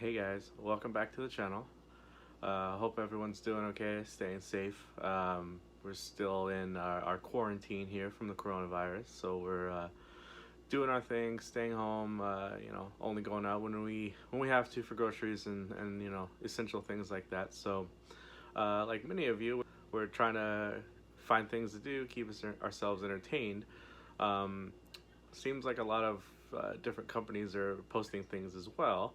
Hey guys, welcome back to the channel. Hope everyone's doing okay, staying safe. We're still in our quarantine here from the coronavirus, so we're doing our thing, staying home. Only going out when we have to for groceries and essential things like that. So, like many of you, we're trying to find things to do, keep ourselves entertained. Um, Seems like a lot of different companies are posting things as well.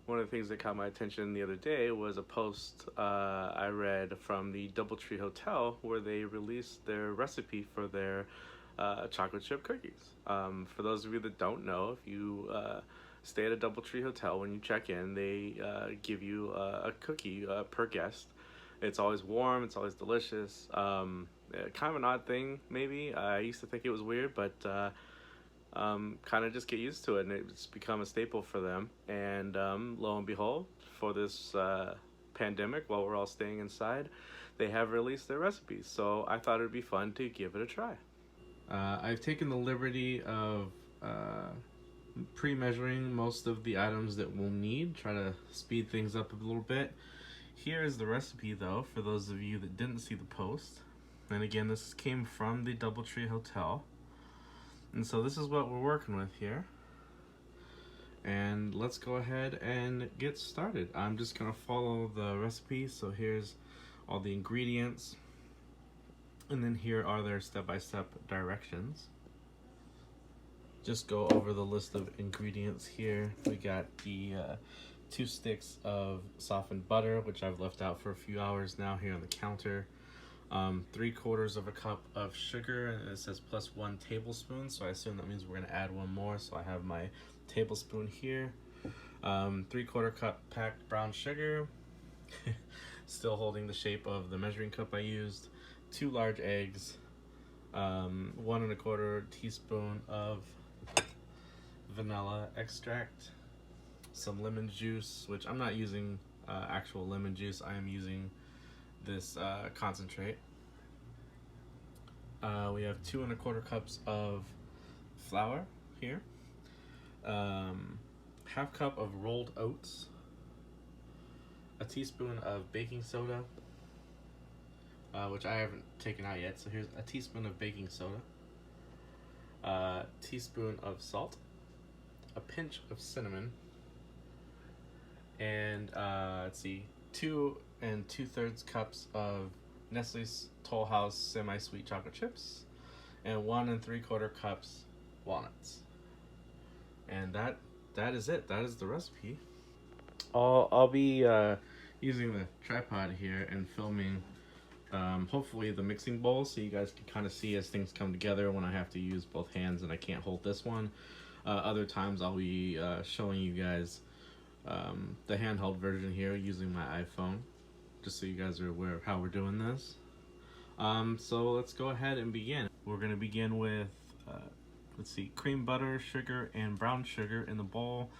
One of the things that caught my attention the other day was a post I read from the DoubleTree Hotel where they released their recipe for their chocolate chip cookies. For those of you that don't know, if you stay at a DoubleTree Hotel, when you check in, they give you a cookie per guest. It's always warm, it's always delicious. Kind of an odd thing, maybe. I used to think it was weird, but kind of just get used to it, and it's become a staple for them. And lo and behold, for this pandemic, while we're all staying inside, they have released their recipes. So I thought it would be fun to give it a try. I've taken the liberty of pre-measuring most of the items that we'll need, try to speed things up a little bit. Here is the recipe, though, for those of you that didn't see the post. And again, this came from the DoubleTree Hotel. And so this is what we're working with here. And let's go ahead and get started. I'm just gonna follow the recipe. So here's all the ingredients. And then here are their step-by-step directions. Just go over the list of ingredients here. We got the 2 sticks of softened butter, which I've left out for a few hours now here on the counter. 3/4 of a cup of sugar, and it says +1 tablespoon, so I assume that means we're going to add one more, so I have my tablespoon here. 3/4 cup packed brown sugar, still holding the shape of the measuring cup I used. 2 large eggs, 1 1/4 teaspoon of vanilla extract, some lemon juice, which I'm not using actual lemon juice, I am using this concentrate. We have 2 1/4 cups of flour here, 1/2 cup of rolled oats, a teaspoon of baking soda, which I haven't taken out yet, so here's a teaspoon of baking soda, a teaspoon of salt, a pinch of cinnamon, and let's see, 2 2/3 cups of Nestle's Toll House semi-sweet chocolate chips, and 1 3/4 cups walnuts. And that is it. That is the recipe. I'll be using the tripod here and filming hopefully the mixing bowl, so you guys can kind of see as things come together when I have to use both hands and I can't hold this one. Other times I'll be showing you guys the handheld version here using my iPhone, just so you guys are aware of how we're doing this. So let's go ahead and begin. We're going to begin with, let's see, cream butter, sugar, and brown sugar in the bowl.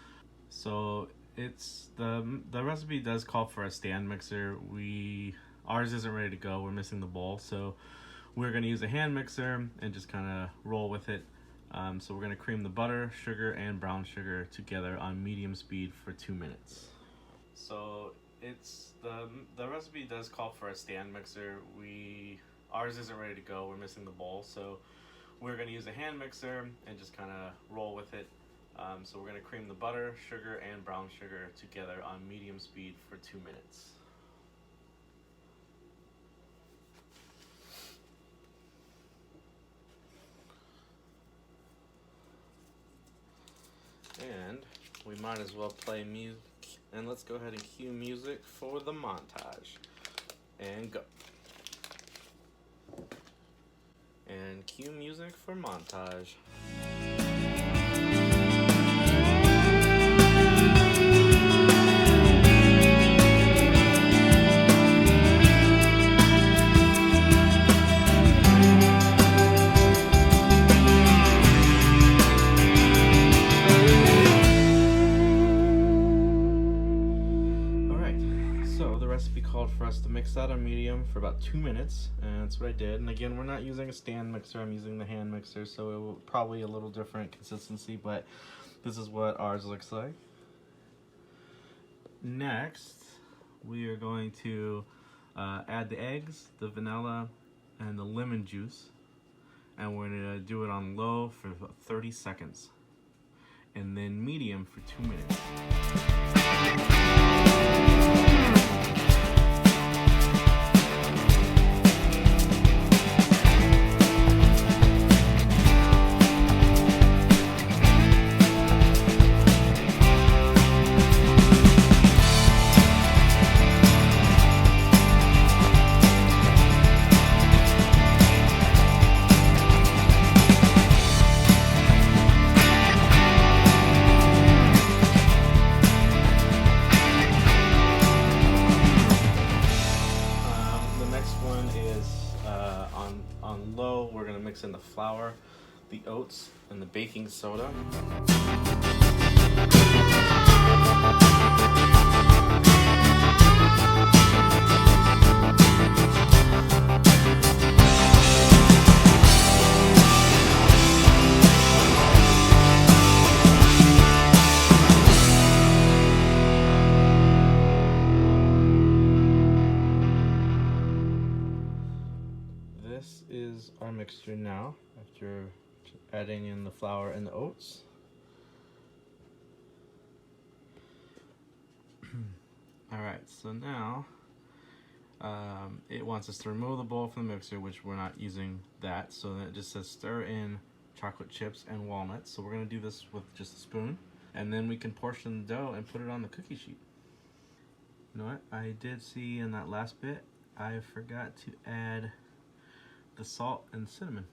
So it's the recipe does call for a stand mixer. Ours isn't ready to go. We're missing the bowl, so we're going to use a hand mixer and just kind of roll with it. So we're going to cream the butter, sugar, and brown sugar together on medium speed for 2 minutes. So the recipe does call for a stand mixer. Ours isn't ready to go. We're missing the bowl, so we're going to use a hand mixer and just kind of roll with it. So we're going to cream the butter, sugar, and brown sugar together on medium speed for 2 minutes. And we might as well play music, and let's go ahead and cue music for the montage. And go. And cue music for montage. Recipe called for us to mix that on medium for about 2 minutes, and that's what I did. And again, we're not using a stand mixer, I'm using the hand mixer, so it will probably a little different consistency, but this is what ours looks like. Next, we are going to add the eggs, the vanilla, and the lemon juice. And we're going to do it on low for about 30 seconds. And then medium for 2 minutes. On low, we're going to mix in the flour, the oats, and the baking soda. This is our mixture now, after adding in the flour and the oats. Alright, so now it wants us to remove the bowl from the mixer, which we're not using that, so then it just says stir in chocolate chips and walnuts. So we're going to do this with just a spoon, and then we can portion the dough and put it on the cookie sheet. You know what, I did see in that last bit, I forgot to add the salt and cinnamon.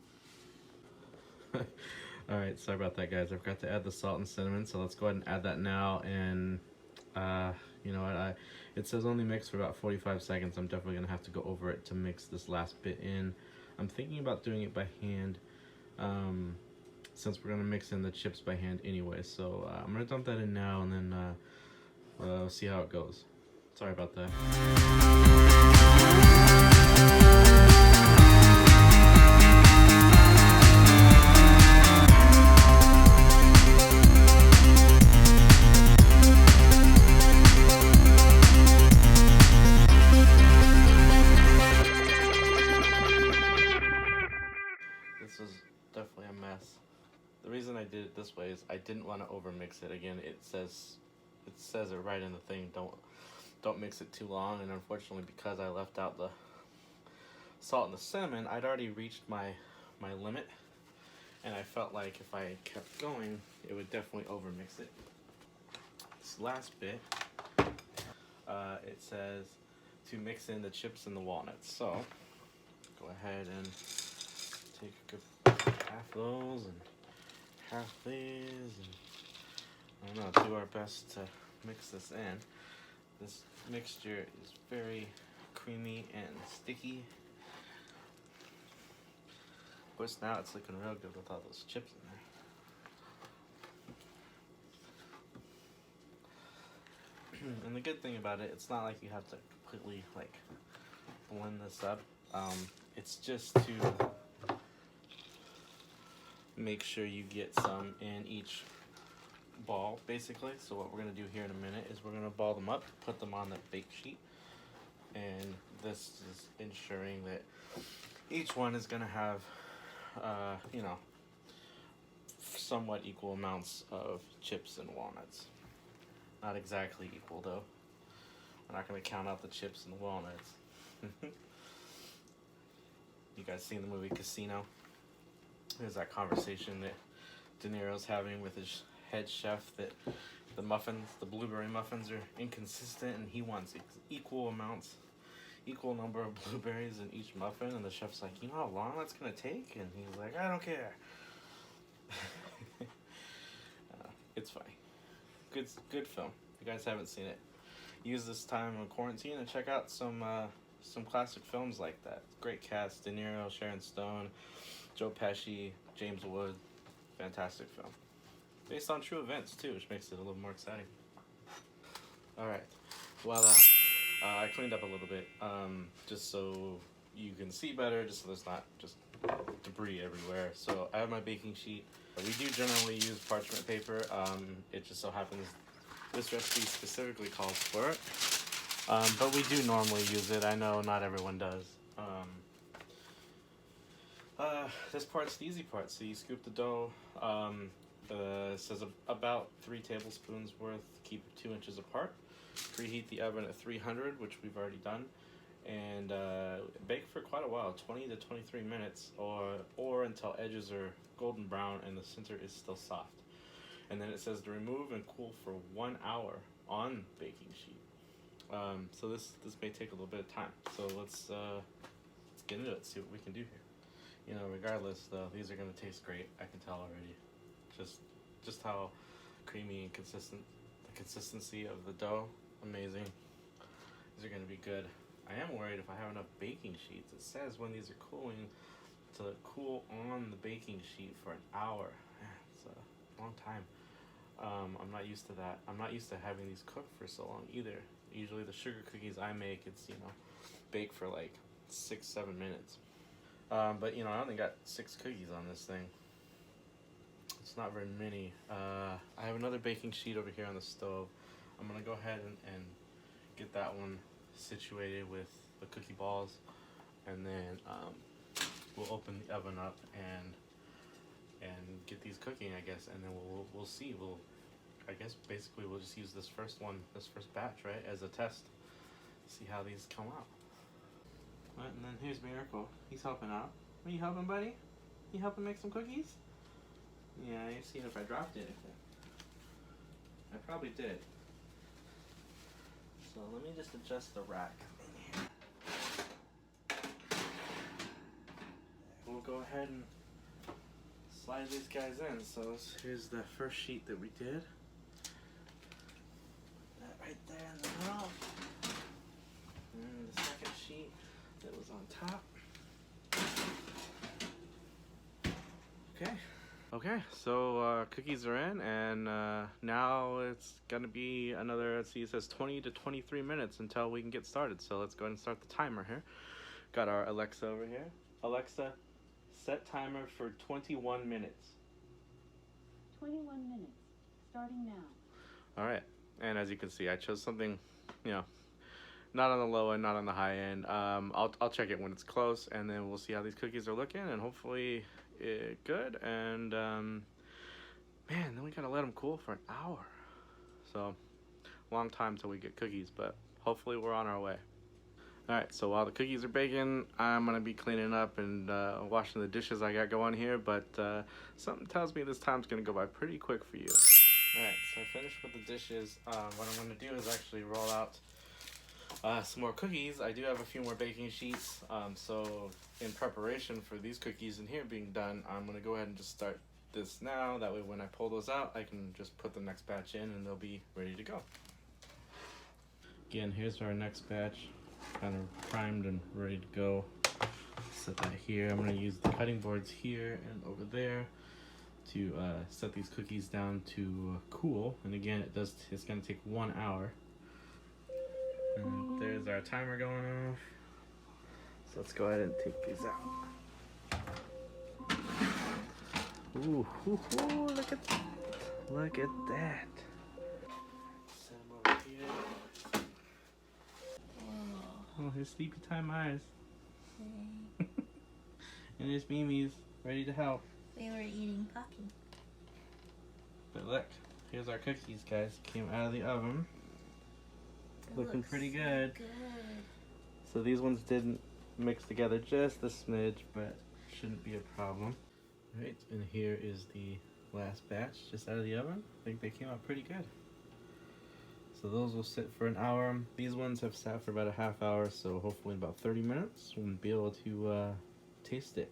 Alright, sorry about that, guys. I forgot to add the salt and cinnamon, so let's go ahead and add that now. And you know what, it says only mix for about 45 seconds. I'm definitely gonna have to go over it to mix this last bit in. I'm thinking about doing it by hand, since we're gonna mix in the chips by hand anyway. So I'm gonna dump that in now, and then we'll see how it goes. Sorry about that. This is definitely a mess. The reason I did it this way is I didn't want to overmix it. Again, it says it right in the thing, don't mix it too long, and unfortunately, because I left out the salt and the cinnamon, I'd already reached my limit, and I felt like if I kept going, it would definitely overmix it. This last bit, it says to mix in the chips and the walnuts. So go ahead and take a good half those and half these, and I don't know, do our best to mix this in. This mixture is very creamy and sticky. Of course, now it's looking real good with all those chips in there. And the good thing about it, it's not like you have to completely like blend this up. It's just to make sure you get some in each ball, basically. So what we're going to do here in a minute is we're going to ball them up, put them on the bake sheet, and this is ensuring that each one is going to have you know, somewhat equal amounts of chips and walnuts. Not exactly equal though. We're not going to count out the chips and the walnuts. You guys seen the movie Casino? There's that conversation that De Niro's having with his head chef that the muffins, the blueberry muffins, are inconsistent, and he wants equal number of blueberries in each muffin, and the chef's like, you know how long that's gonna take? And he's like, I don't care. It's funny. Good film. If you guys haven't seen it, use this time of quarantine and check out some classic films like that. Great cast: De Niro, Sharon Stone, Joe Pesci, James Wood. Fantastic film. Based on true events too, which makes it a little more exciting. Alright, voila. I cleaned up a little bit, just so you can see better, just so there's not just debris everywhere. So I have my baking sheet. We do generally use parchment paper. It just so happens This recipe specifically calls for it. But we do normally use it. I know not everyone does. This part's the easy part. So you scoop the dough. It says about 3 tablespoons worth. Keep it 2 inches apart. Preheat the oven at 300, which we've already done, and bake for quite a while, 20 to 23 minutes, or until edges are golden brown and the center is still soft. And then it says to remove and cool for 1 hour on baking sheet. So this may take a little bit of time. So let's get into it. See what we can do here. You know, regardless though, these are gonna taste great. I can tell already. Just how creamy and consistent, the consistency of the dough, amazing. These are gonna be good. I am worried if I have enough baking sheets. It says when these are cooling to cool on the baking sheet for an hour. It's a long time. I'm not used to that. I'm not used to having these cooked for so long either. Usually the sugar cookies I make, it's, you know, baked for like 6-7 minutes. But you know, I only got 6 cookies on this thing. It's not very many. I have another baking sheet over here on the stove. I'm gonna go ahead and get that one situated with the cookie balls, and then we'll open the oven up and get these cooking, I guess, and then we'll see. I guess basically we'll just use this first batch, right, as a test. See how these come out. Right, and then here's Miracle. He's helping out. Are you helping, buddy? You helping make some cookies? Yeah, you're seeing if I dropped anything. I probably did. So let me just adjust the rack in here. We'll go ahead and slide these guys in. So here's the first sheet that we did. That right there in the middle. And the second sheet that was on top. Okay, so cookies are in, and now it's gonna be another, let's see, it says 20 to 23 minutes until we can get started. So let's go ahead and start the timer here. Got our Alexa over here. Alexa, set timer for 21 minutes. 21 minutes, starting now. All right, and as you can see, I chose something, you know, not on the low end, not on the high end. I'll check it when it's close, and then we'll see how these cookies are looking, and hopefully good. And man, then we gotta let them cool for an hour. So long time till we get cookies, but hopefully we're on our way. All right, so while the cookies are baking, I'm gonna be cleaning up and washing the dishes I got going here, but something tells me this time's gonna go by pretty quick for you. All right, so I finished with the dishes. What I'm gonna do is actually roll out some more cookies. I do have a few more baking sheets, so in preparation for these cookies in here being done, I'm going to go ahead and just start this now. That way when I pull those out, I can just put the next batch in and they'll be ready to go. Again, here's our next batch, kind of primed and ready to go. Set that here. I'm going to use the cutting boards here and over there to set these cookies down to cool. And again, it's going to take 1 hour. And there's our timer going off. So let's go ahead and take these out. Ooh, look at that. Look at that. Set them over here. Oh, here's sleepy time eyes. Hey. And there's Mimi's ready to help. We were eating Pocky. But look, here's our cookies, guys. Came out of the oven. Looking pretty good. Good. So these ones didn't mix together just a smidge, but shouldn't be a problem. Right, and here is the last batch just out of the oven. I think they came out pretty good. So those will sit for an hour. These ones have sat for about a half hour, so hopefully in about 30 minutes we'll be able to taste it.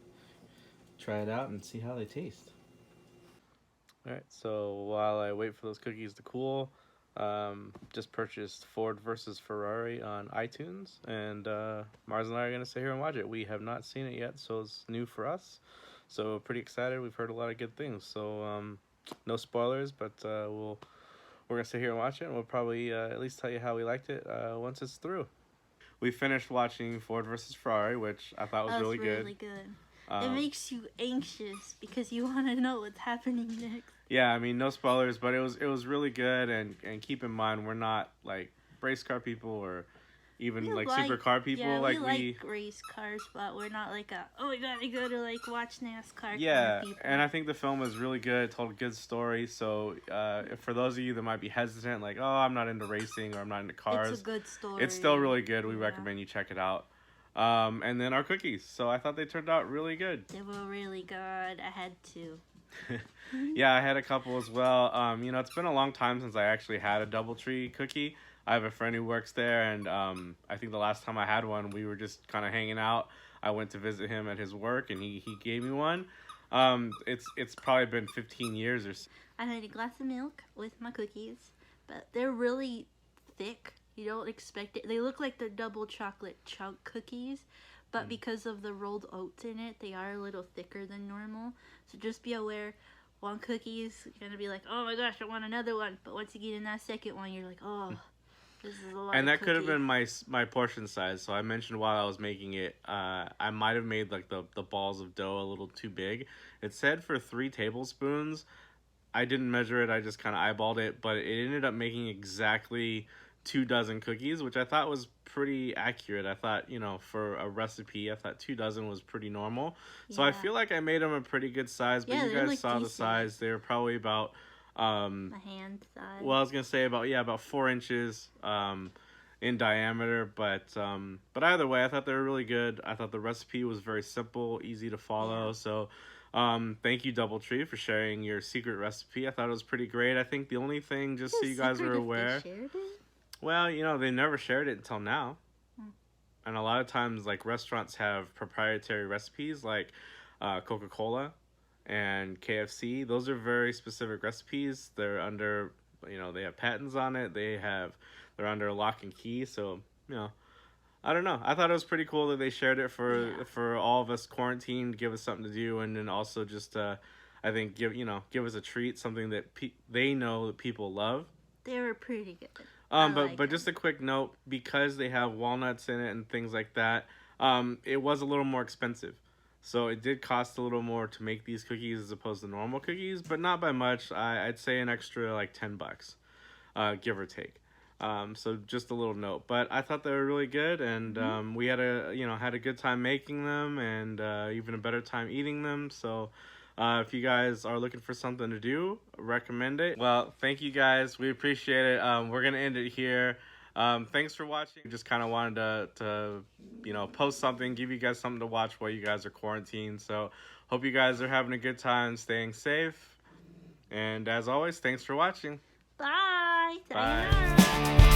Try it out and see how they taste. Alright, so while I wait for those cookies to cool, just purchased Ford versus Ferrari on iTunes, and Marzz and I are going to sit here and watch it. We have not seen it yet, so it's new for us. So pretty excited. We've heard a lot of good things. So no spoilers, but we're going to sit here and watch it, and we'll probably at least tell you how we liked it once it's through. We finished watching Ford versus Ferrari, which I thought was really good. It makes you anxious because you want to know what's happening next. Yeah, I mean, no spoilers, but it was really good, and keep in mind, we're not like race car people or even We like like- supercar people. Yeah, like we like race cars, but we're not like we gotta go to like watch NASCAR. yeah, kind of people. and I think the film was really good. It told a good story. So for those of you that might be hesitant, like, oh, I'm not into racing or I'm not into cars, It's a good story. it's still really good. We Yeah. recommend you check it out. And then our cookies. So I thought they turned out really good. They were really good. I had to. Yeah, I had a couple as well. You know, it's been a long time since I actually had a DoubleTree cookie. I have a friend who works there, and I think the last time I had one, we were just kind of hanging out. I went to visit him at his work, and he gave me one. It's probably been 15 years or so. I had a glass of milk with my cookies, but they're really thick. You don't expect it. They look like they're double chocolate chunk cookies, but because of the rolled oats in it, they are a little thicker than normal. So just be aware, one cookie is going to be like, oh my gosh, I want another one. But once you get in that second one, you're like, oh, this is a lot And of that could have cookie. been my portion size. So I mentioned while I was making it, I might have made like the balls of dough a little too big. It said for 3 tablespoons. I didn't measure it. I just kind of eyeballed it, but it ended up making exactly 2 dozen cookies, which I thought was pretty accurate. I thought, you know, for a recipe, I thought 2 dozen was pretty normal. So I Yeah. feel like I made them a pretty good size, but Yeah, you they guys look saw the decent. size. They were probably about, My hand size. well, I was going to say about 4 inches in diameter. But either way, I thought they were really good. I thought the recipe was very simple, easy to follow. Yeah. So thank you, DoubleTree, for sharing your secret recipe. I thought it was pretty great. I think the only thing, just so you guys are aware, well, you know, they never shared it until now. And a lot of times, like, restaurants have proprietary recipes, like Coca-Cola and KFC. Those are very specific recipes. They're under, you know, they have patents on it. They're under lock and key. So, you know, I don't know. I thought it was pretty cool that they shared it for all of us quarantined, give us something to do, and then also just, I think, give us a treat, something that they know that people love. They were pretty good. But just a quick note, because they have walnuts in it and things like that, it was a little more expensive. So it did cost a little more to make these cookies as opposed to normal cookies, but not by much. I'd say an extra like $10, give or take. So just a little note. But I thought they were really good, and we had a good time making them, and even a better time eating them. So if you guys are looking for something to do, recommend it. Well, thank you guys. We appreciate it. We're going to end it here. Thanks for watching. Just kind of wanted to post something, give you guys something to watch while you guys are quarantined. So hope you guys are having a good time, staying safe. And as always, thanks for watching. Bye. Bye. Sayonara.